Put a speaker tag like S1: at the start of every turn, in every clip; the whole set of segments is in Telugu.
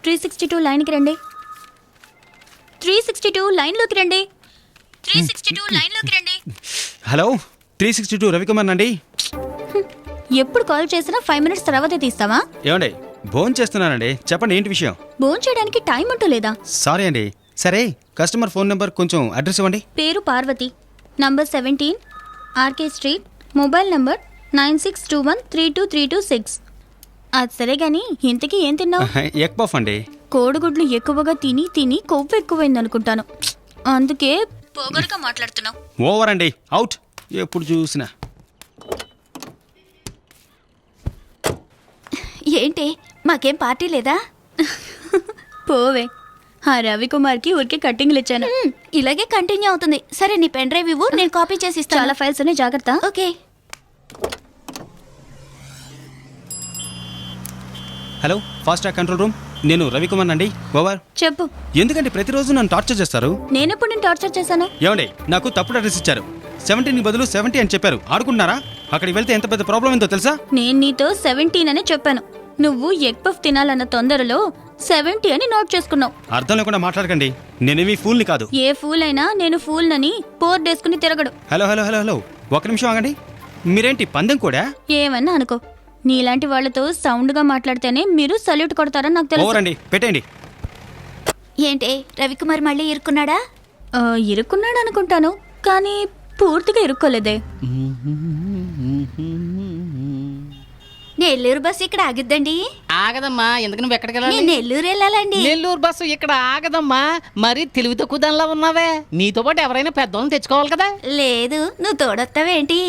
S1: 362 లైన్కి రండి. 362 లైన్లోకి రండి. 362 లైన్లోకి రండి.
S2: హలో 362 రవికుమార్ అండి.
S1: ఎప్పుడు కాల్ చేసినా 5 మినిట్స్ తర్వాతే తీస్తావా?
S2: ఏమండి భోజనం చేస్తున్నానండి, చెప్పండి ఏంటి విషయం?
S1: ఫోన్ చేయడానికి టైం అంటూ లేదా?
S2: సారీ అండి. సరే కస్టమర్ ఫోన్ నెంబర్ కొంచెం అడ్రస్ ఇవ్వండి.
S1: పేరు Parvathi, number 17 RK street, mobile number 9621323226. అది సరే గాని ఇంతకీ ఏం తిన్నావు?
S2: ఎగ్ పఫ్ అండి.
S1: కోడిగుడ్లు ఎక్కువగా తిని తిని కొవ్వు ఎక్కువైంది అనుకుంటాను, అందుకే పొగరుగా మాట్లాడుతున్నావు.
S2: ఓవర్ అండి, అవుట్. ఎప్పుడు చూసినా
S1: ఏంటి మాకేం పార్టీ లేదా? పోవే, ఆ రవికుమార్కి ఊరికే కట్టింగ్లు ఇచ్చాను. ఇలాగే కంటిన్యూ అవుతుంది. సరే నీ పెన్ డ్రైవ్ ఇవ్వు, నేను కాపీ చేసి ఇస్తాను. చాలా ఫైల్స్ ఉన్నాయి, జాగ్రత్త. Okay.
S2: Hello fast track control room, నేను రవికుమార్ అండి. ఓవర్.
S1: చెప్పు.
S2: ఎందుకంటే ప్రతిరోజు నన్ను టార్చర్ చేస్తారు.
S1: నేనెప్పుడు నేను టార్చర్ చేశాను?
S2: ఏమండి నాకు తప్పుడు అడ్రస్ ఇచ్చారు. 17 బదులు 70 అని చెప్పారు. ఆడుకుంటున్నారా? అక్కడికి వెళ్తే ఎంత పెద్ద ప్రాబ్లం ఏందో తెలుసా?
S1: నేను నీతో 17 అని చెప్పాను. నువ్వు ఎగ్ పఫ్ తినాలన్న తొందరలో 70 అని నోట్ చేసుకున్నావు.
S2: అర్థం లేకుండా మాట్లాడకండి, నేనేమీ ఫూల్ని కాదు.
S1: ఏ ఫూల్ అయినా నేను ఫూల్ నని బోర్డు వేసుకుని తిరగడు.
S2: హలో హలో హలో హలో ఒక నిమిషం ఆగండి. మీరేంటి పందెం కూడా?
S1: ఏమన్నా అనుకో, నీలాంటి వాళ్లతో సౌండ్ గా మాట్లాడితేనే మీరు సల్యూట్ కొడతారని నాకు తెలుసు.
S2: ఓవర్ అండి, పెట్టేయండి.
S1: ఏంటి రవికుమార్ మళ్ళీ ఇరుక్కున్నాడా? ఇరుక్కున్నాడు అనుకుంటాను, కానీ పూర్తిగా ఇరుక్కోలేదే. నెల్లూరు బస్సు ఇక్కడ ఆగిద్దండి.
S3: ఆగదమ్మా, ఎందుకు నువ్వు ఎక్కడికి వెళ్ళాలి?
S1: నెల్లూరు వెళ్ళాలండి.
S3: నెల్లూరు బస్సు ఇక్కడ ఆగదమ్మా. మరి తెలివి తక్కువ దానిలా ఉన్నావే. నీతో పాటు ఎవరైనా పెద్దోళ్ళని తెచ్చుకోవాలి కదా.
S1: లేదు, నువ్వు తోడొస్తావేంటి?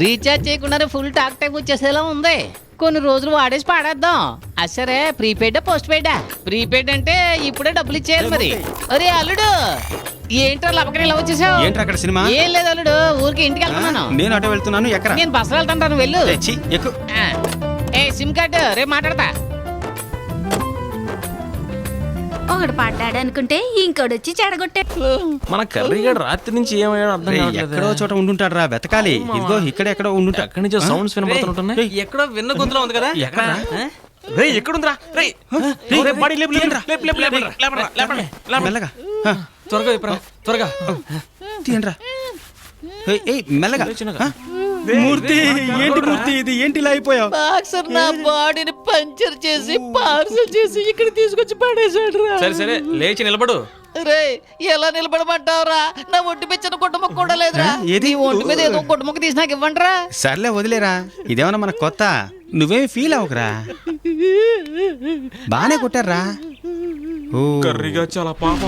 S3: రీఛార్జ్ చేయకుండానే ఫుల్ టాక్ టైం వచ్చేసేలా ఉంది. కొన్ని రోజులు వాడేసి పాడేద్దాం. అసరే ప్రీపెయిడా పోస్ట్ పెయిడా? ప్రీపెయిడ్ అంటే ఇప్పుడే డబ్బులు ఇచ్చేయాలి మరి. అరే అల్లుడు, ఏంటో లపకని ఇలా వచ్చేసావు?
S2: ఏంట్రా అక్కడ సినిమా?
S3: ఏం లేదు అల్లుడు, ఊరికి ఇంటికి వెళ్తున్నాను.
S2: నేను అటు వెళ్తున్నాను. ఎక్కడ?
S3: నేను బస్సులో వెళ్తాను, వెళ్ళు.
S2: ఎక్కు.
S3: ఏ సిమ్ కార్డు రేపు మాట్లాడతా.
S1: ఒకడు పడ్డాడు అనుకుంటే ఇంకోటి వచ్చి చెడగొట్టే.
S4: మన కర్రీగాడు రాత్రి నుంచి ఏమయ్యాడో అర్థం కావట్లేదే.
S2: ఎక్కడో చోట ఉండుంటాడు రా, వెతకాలి. ఇదిగో ఇక్కడ ఎక్కడో ఉండుంటా.
S4: ఎక్కడి నుంచో సౌండ్స్ వినబడుతుంటున్నాయి.
S5: ఎక్కడో విన్న గొంతులో ఉంది కదా.
S2: ఎక్కడ?
S4: రేయ్ ఎక్కడుందిరా? రేయ్ బాడీ లేపు లేపు లేపు లేపు లేపు లేపండి.
S2: మెల్లగా
S5: త్వరగా ఇప్పురా, త్వరగా
S2: తీయండిరా. మెల్లగా. మూర్తి, ఏంటి మూర్తి ఇది? ఏంటి ఇలా అయిపోయావు?
S3: బాక్సర్ నా బాడీని పంచర్ చేసి పార్సల్ చేసి ఇక్కడ తీసుకొచ్చి పడేసాడు రా.
S5: సరే సరే లేచి నిలబడు.
S3: రే ఎలా నిలబడమంటావురా? నా ఒంటి పెంచిన కుటుంబం కూడా లేదురా.
S2: ఏది?
S3: ఒంటి మీద ఏదో కొట్టుముక్క తీసి నాకు ఇవ్వండి రా.
S2: సర్లే వదిలేరా, ఇదేమన్నా మన కొత్త. నువ్వేమి ఫీల్ అవ్వకురా, బానే కొట్టారా.
S4: కర్రీగా చాలా పాపం.